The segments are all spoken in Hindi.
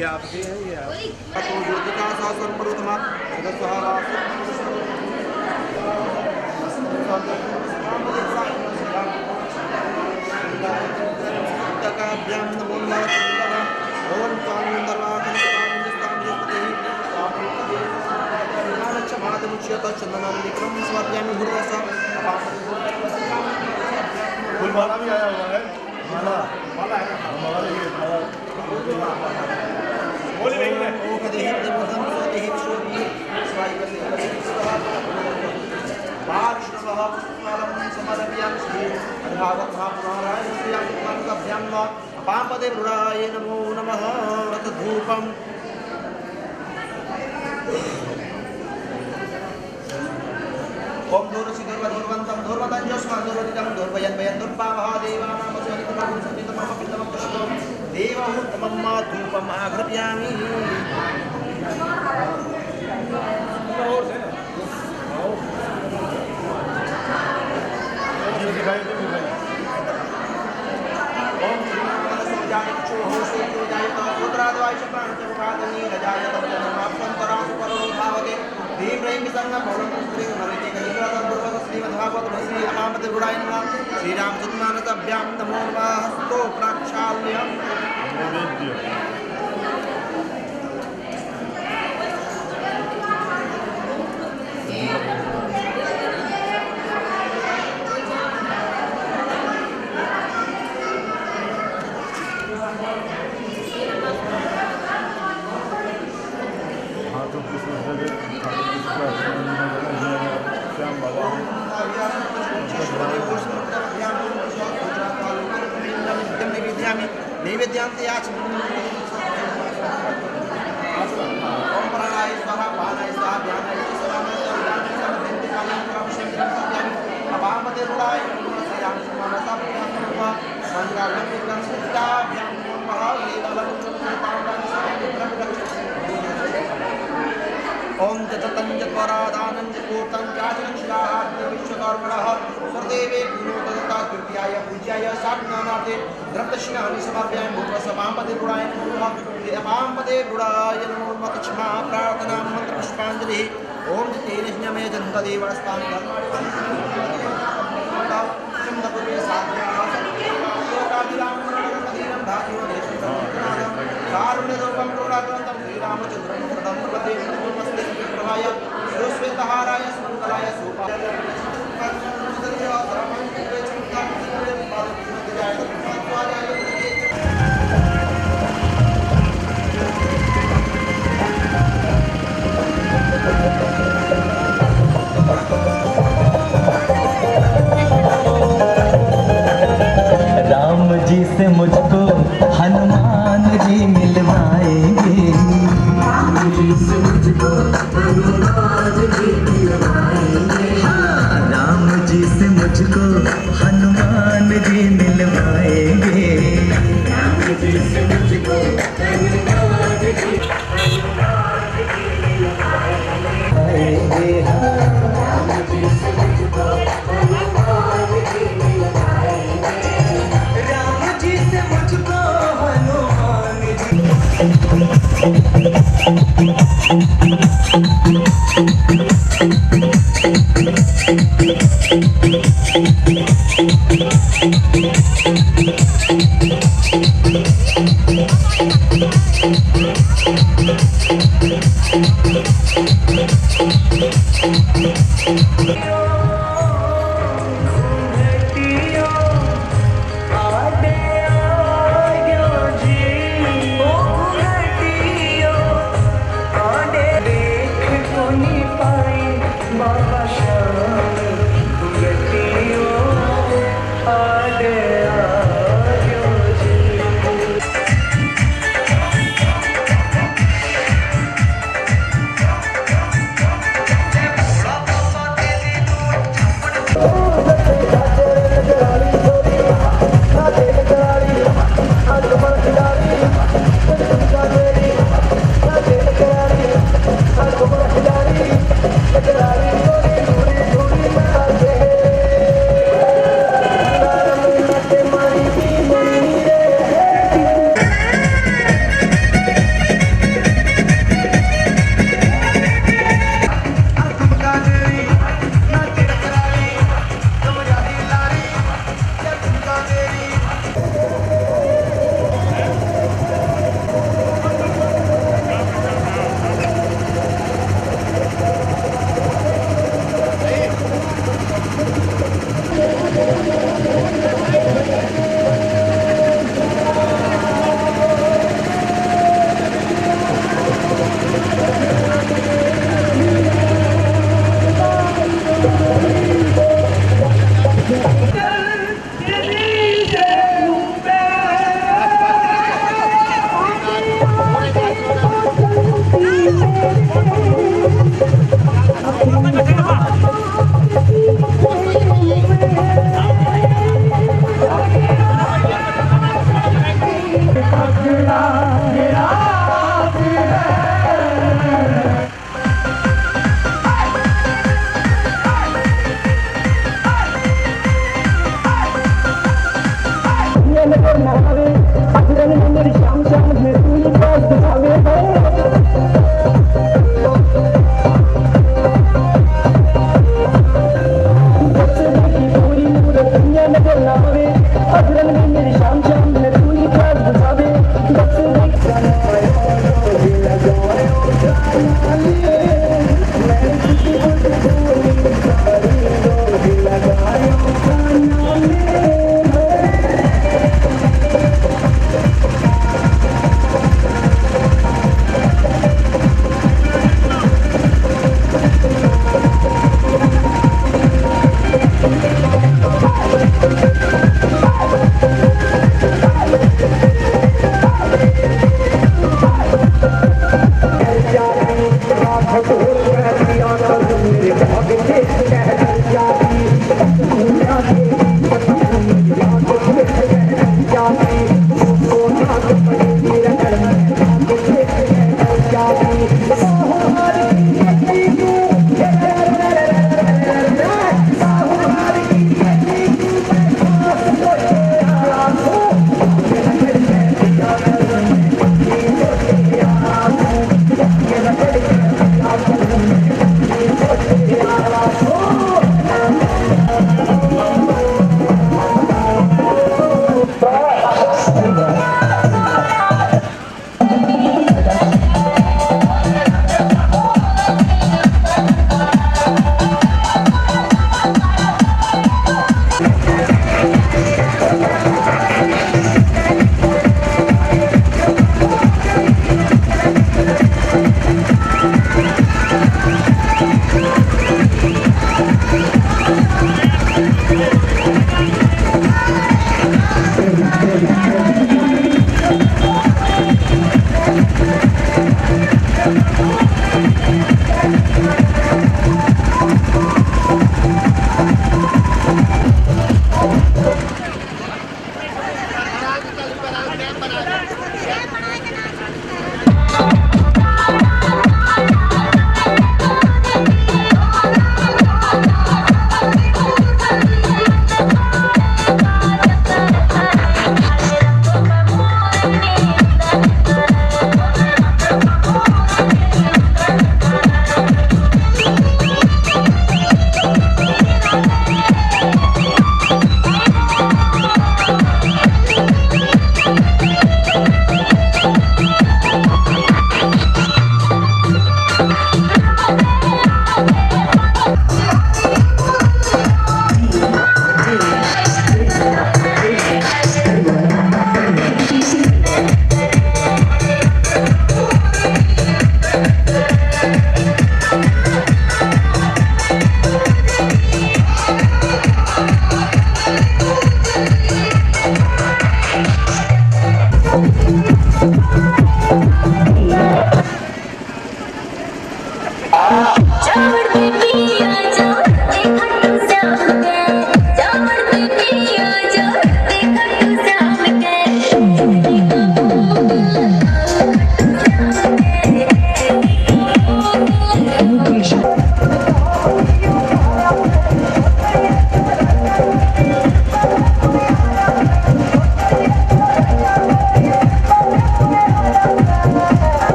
ये आपके हैं ये आप तो ज्योतिका शासन परुतमा सदस्वहाभ्याम नमो नमः ओम चंदनम स्वाध्यामी भूर्वस फूलमाला भी आया हुआ है माला माला है माला ये बोली नहीं है ओ कदेहि देवदम सोदेहि सोति स्वाइकसे बालकृष्णः पुष्पमालं समर्पयामि श्री अधावत् महापुराणाय श्रीयां पुष्पमालाभ्यां वा अपापदे रुद्राय नमो नमः रथधूपम् ओम धूर्वन्तं धूर्वतञ्जस्मान् धूर्वदितं धूर्वयन् वयं दुर्भावः देवानां पुष्पं देवहूतमं मा धूपम् आघ्रापयामि ओम श्रीरामचंद्रमानसाभ्यां नमो नमः हस्तो प्राक्षाल्यम् नैवेद्यांते ओम प्राणाय स्वाहा पानाय स्वाहा ध्यानाय स्वाहा अपामते रुदाय श्रीराम मनसाभ्यां नमः संगाभ्यां सुताभ्यां नमः ओम ततंजत्वरादानं पूर्तं चाचनं शिलाहार्थ विश्वकर्मणः सर्वदेवे गुणोदता कृत्याय पूज्याय साधनानाते द्रव्यदक्षिणानि समर्पयामि भूतसभापते गुणाय नमः अपाम्पते गुणाय नमो नमः क्षमा प्रार्थना मंत्र पुष्पांजलि ओम तेन ज्ञमे जन्तदेवस्तां धर्माणि साध्याः लोकाभिरामणमदीनं धात्यो देशं कारुण्यरूपं करुणाग्रन्थं श्रीरामचन्द्रं प्रदं प्रपदे नमस्ते प्रभाय सुश्वेतहाराय सुमङ्गलाय सुपाय राम जी से मुझको हनुमान जी मिलवाएंगे राम जी से मुझको हनुमान जी मिलवाएंगे राम जी से मुझको हनुमान जी मिलवाएंगे राम जी से मुझको हनुमान जी मिलवाएंगे राम जी से मुझको हनुमान जी मिलवाएंगे राम जी से मुझको हनुमान जी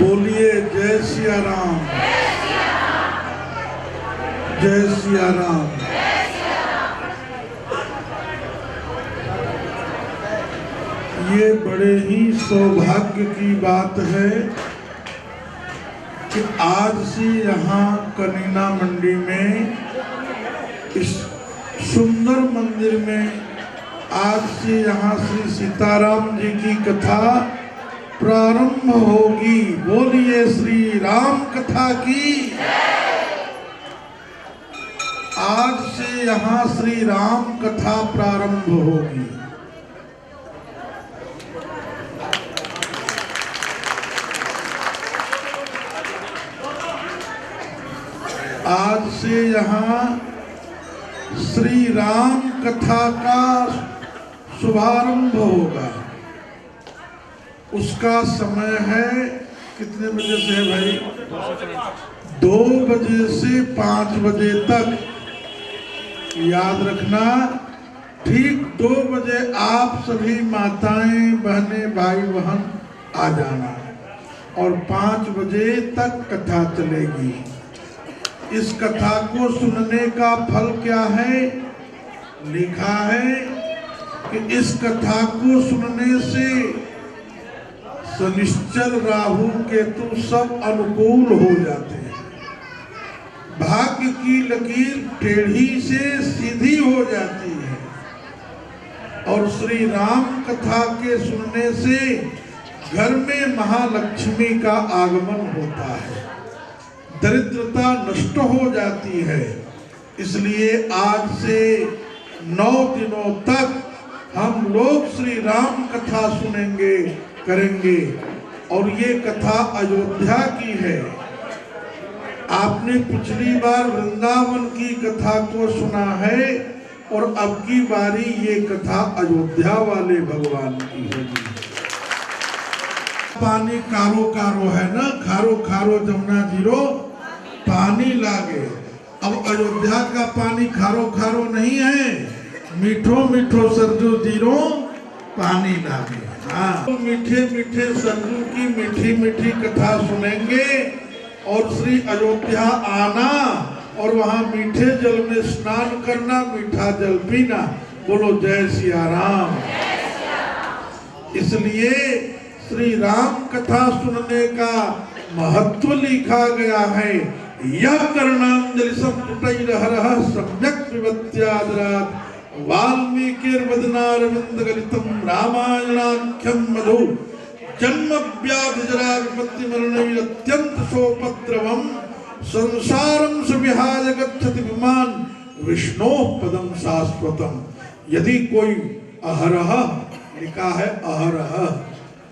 बोलिए जय सिया राम, जय सिया राम। ये बड़े ही सौभाग्य की बात है कि आज से यहाँ कनीना मंडी में इस सुंदर मंदिर में आज से यहाँ श्री सीताराम जी की कथा प्रारंभ होगी। बोलिए श्री राम कथा की। आज से यहाँ श्री राम कथा प्रारंभ होगी। आज से यहाँ श्री राम कथा का शुभारंभ होगा। उसका समय है कितने बजे से है भाई? 2 बजे से 5 बजे तक। याद रखना, ठीक 2 बजे आप सभी माताएं बहनें भाई बहन आ जाना और 5 बजे तक कथा चलेगी। इस कथा को सुनने का फल क्या है? लिखा है कि इस कथा को सुनने से शनिश्चर राहु केतु सब अनुकूल हो जाते हैं। भाग्य की लकीर टेढ़ी से सीधी हो जाती है और श्री राम कथा के सुनने से घर में महालक्ष्मी का आगमन होता है, दरिद्रता नष्ट हो जाती है। इसलिए आज से 9 दिनों तक हम लोग श्री राम कथा सुनेंगे करेंगे और ये कथा अयोध्या की है। आपने पिछली बार वृंदावन की कथा को सुना है और अब की बारी ये कथा अयोध्या वाले भगवान की होगी। पानी कारो कारो है ना, खारो खारो जमुना जीरो पानी लागे। अब अयोध्या का पानी खारो खारो नहीं है, मीठो मीठो सरजू जीरो पानी लागे। हाँ, मीठे मीठे सरजू की मीठी मीठी कथा सुनेंगे और श्री अयोध्या आना और वहाँ मीठे जल में स्नान करना, मीठा जल पीना। बोलो जय सिया राम। इसलिए श्री राम कथा सुनने का महत्व लिखा गया है। यह कर्णांजलि संपुटैरहरः सम्यक् पिबत्यादरात् वाल्मीकिर्वदनारविंद गलितम् रामायणाख्यं मधु जन्म व्याधि जरा विपत्ति मरणैरत्यंत शोपद्रवम् संसारं सुविहाय गच्छति विमान विष्णोः पदं शाश्वतम्। यदि कोई अहरह लिखा है, अहरह,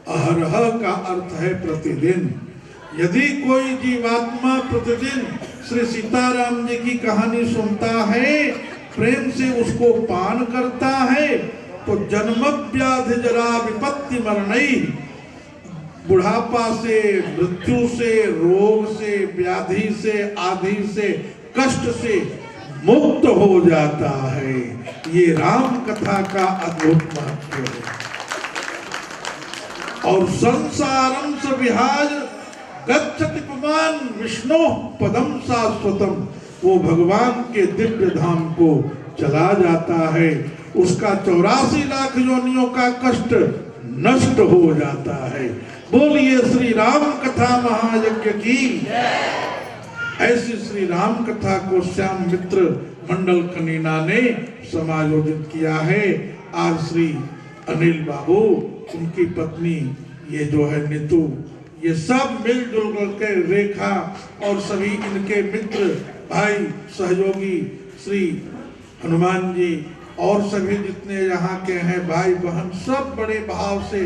अहरह का अर्थ है प्रतिदिन। यदि कोई जीवात्मा प्रतिदिन श्री सीताराम जी की कहानी सुनता है, प्रेम से उसको पान करता है, तो जन्म व्याधि जरा विपत्ति मरणई, बुढ़ापा से, मृत्यु से, रोग से, व्याधि से, आदि से, कष्ट से मुक्त हो जाता है। ये राम कथा का अद्भुत महत्व है। और संसारम स विहाय गच्छति पुमान विष्णु पदम शाश्वतम, वो भगवान के दिव्य धाम को चला जाता है। उसका 84 लाख योनियों का कष्ट नष्ट हो जाता है। बोलिए श्री राम कथा महायज्ञ की। ऐसी श्री राम कथा को श्याम मित्र मंडल कनीना ने समायोजित किया है। आज श्री अनिल बाबू, उनकी पत्नी, ये जो है नीतू, ये सब मिलजुल के, रेखा और सभी इनके मित्र भाई सहयोगी श्री हनुमान जी और सभी जितने यहाँ के हैं भाई बहन, सब बड़े भाव से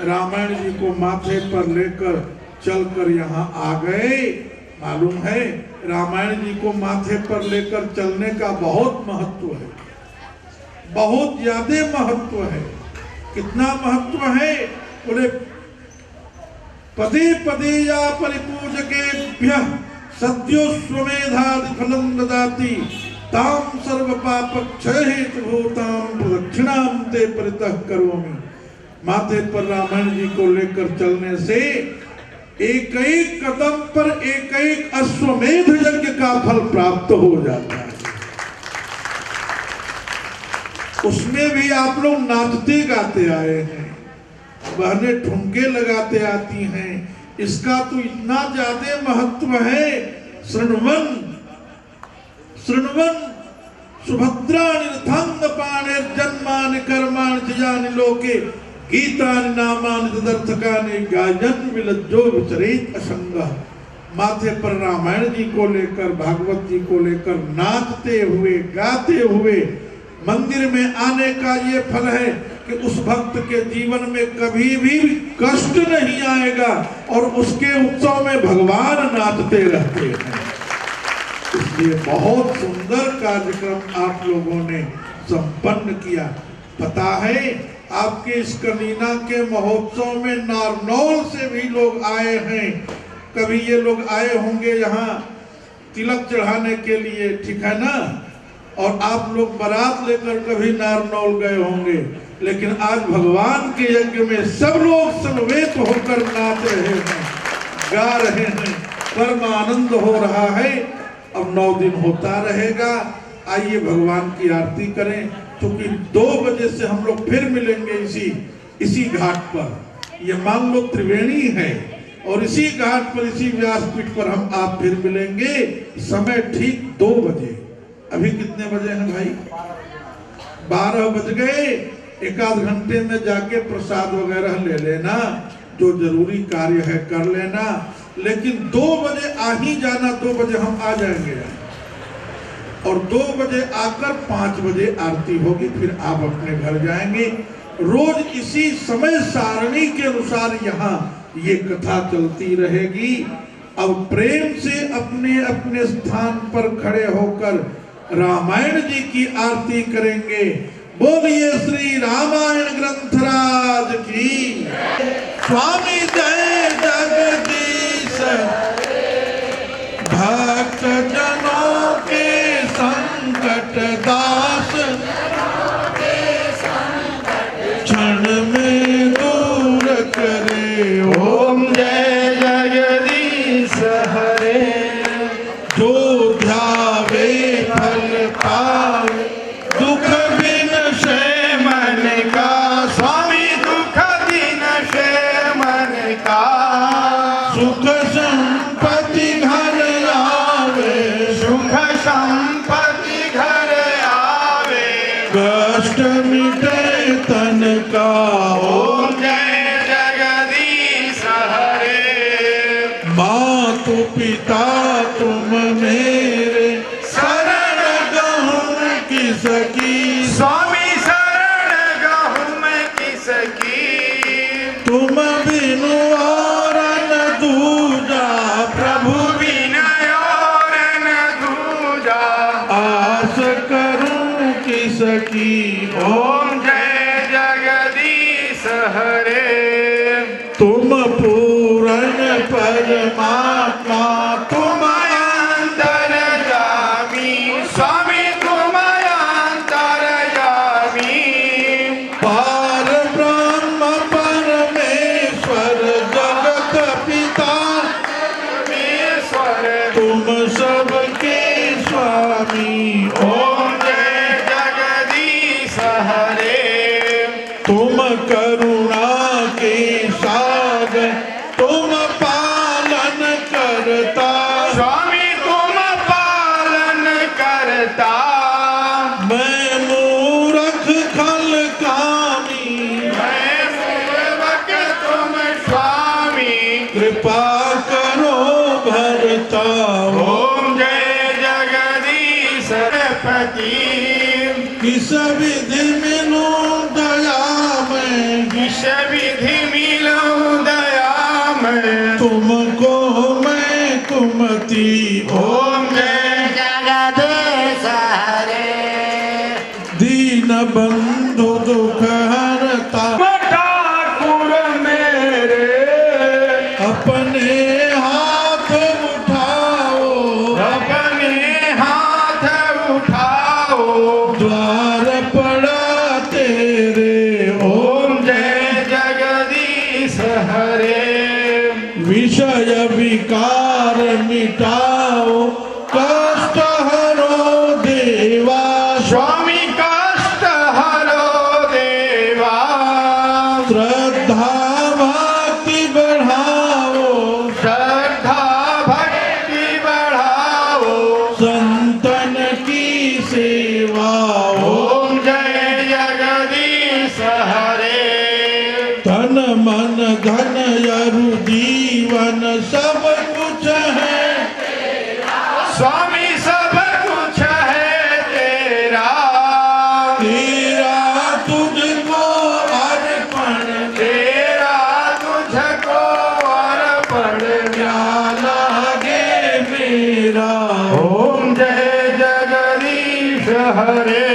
रामायण जी को माथे पर लेकर चलकर यहाँ आ गए। मालूम है, रामायण जी को माथे पर लेकर चलने का बहुत महत्व है, बहुत ज्यादा महत्व है। कितना महत्व है? बोले पदे पदे या परिपूजकेभ्यः सद्यो स्वमेधादि फलं ददाति ताम सर्व पापक्षय हेतुभूताम प्रदक्षिणाम ते परितः करोमि। माथे पर रामायण जी को लेकर चलने से एक एक कदम पर एक एक अश्वमेध यज्ञ का फल प्राप्त हो जाता है। उसमें भी आप लोग नाचते गाते आए हैं। बहनें ठुमके लगाते आती हैं। इसका तो इतना ज्यादा महत्व है। शृण्वन शृण्वन सुभद्राणि रथांग पाणिर्जन्मानि कर्माणि जयानि लोके गीतानि नामानि तदर्थकानि गायन विलज्जो विचरेत असंगः। माथे पर रामायण जी को लेकर, भागवत जी को लेकर नाचते हुए गाते हुए मंदिर में आने का ये फल है कि उस भक्त के जीवन में कभी भी कष्ट नहीं आएगा और उसके उत्सव में भगवान नाचते रहते हैं। इसलिए बहुत सुंदर कार्यक्रम आप लोगों ने संपन्न किया। पता है आपके इस कलीना के महोत्सव में नारनौल से भी लोग आए हैं। कभी ये लोग आए होंगे यहाँ तिलक चढ़ाने के लिए, ठीक है ना, और आप लोग बारात लेकर कभी नारनौल गए होंगे, लेकिन आज भगवान के यज्ञ में सब लोग समवेत होकर नाच रहे हैं, गा रहे हैं, परम आनंद हो रहा है। अब 9 दिन होता रहेगा। आइए भगवान की आरती करें, क्योंकि 2 बजे से हम लोग फिर मिलेंगे इसी घाट पर। ये मान लो त्रिवेणी है और इसी घाट पर, इसी व्यासपीठ पर हम आप फिर मिलेंगे। समय ठीक 2 बजे। अभी कितने बजे हैं भाई? 12 बज गए। 1 आध घंटे में जाके प्रसाद वगैरह ले लेना, जो जरूरी कार्य है कर लेना, लेकिन 2 बजे आ ही जाना। 2 बजे हम आ जाएंगे और 2 बजे आकर 5 बजे आरती होगी, फिर आप अपने घर जाएंगे। रोज इसी समय सारणी के अनुसार यहाँ ये कथा चलती रहेगी। अब प्रेम से अपने अपने स्थान पर खड़े होकर रामायण जी की आरती करेंगे। बोलिए श्री रामायण ग्रंथराज की। स्वामी जय जगदीश भक्त जनों के संकट दास, क्षण में दूर करे। ओम जय जगदीश हरे। जो ध्यावे फल पावे, दुख बिन से मन का। स्वामी दुख बिन से मन का। सुख संपत्ति घर आवे, सुख संपत्ति घर आवे। कष्ट मिटे तन का। ओम जय जगदीश हरे। मातु पिता तुम मेरे, शरण गहूँ किसकी। स्वामी शरण गहूँ किसकी। तुम बिनु और न दूजा, प्रभु बिनु और न दूजा। आस करूं किसकी। ओम जय जगदीश हरे। तुम पूर्ण परमात्मा, तुम अंतर्यामी। स्वामी तुम अंतर्यामी। पार ब्रह्म परमेश्वर, जगत पिता परमेश्वर। तुम सबके स्वामी। ओम जय जगदीश हरे। तुम करुणा के सागर, तुम पालन करता। स्वामी तुम पालन करता। मैं मूर्ख खल कामी, मैं मूर्ख तुम स्वामी। कृपा करो भरता। ओम जय जगदीश पति। किस विधि मिलूं दया में, किस विधि मिलूं दया में। तुमको मैं कुमति। ओम जय जगदीश हरे। दीन बंधु दुख हरता, ठाकुर मेरे। अपने हाथ उठाओ, अपने हाथ उठाओ। द्वार पड़ा तेरे। ओम जय जगदीश हरे। विषय विकार मिटाओ, कष्ट हरो देवा। स्वामी कष्ट हरो देवा। श्रद्धा धन अरु जीवन सब कुछ है स्वामी सब कुछ है तेरा, तेरा तुझको अर्पण, तेरा तुझको अर्पण, क्या लागे मेरा। ओम जय जगदीश हरे।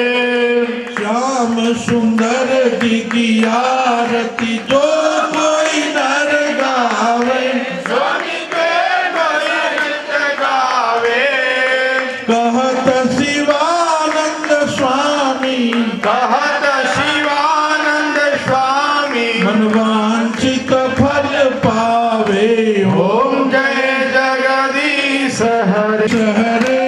श्याम सुंदर जी की आरती जो कोई नर गावे, स्वामी के कोई नित गावे, कहत शिवानंद स्वामी, कहत शिवानंद स्वामी, मनवांछित फल पावे। ओम जय जगदीश हरे। हरे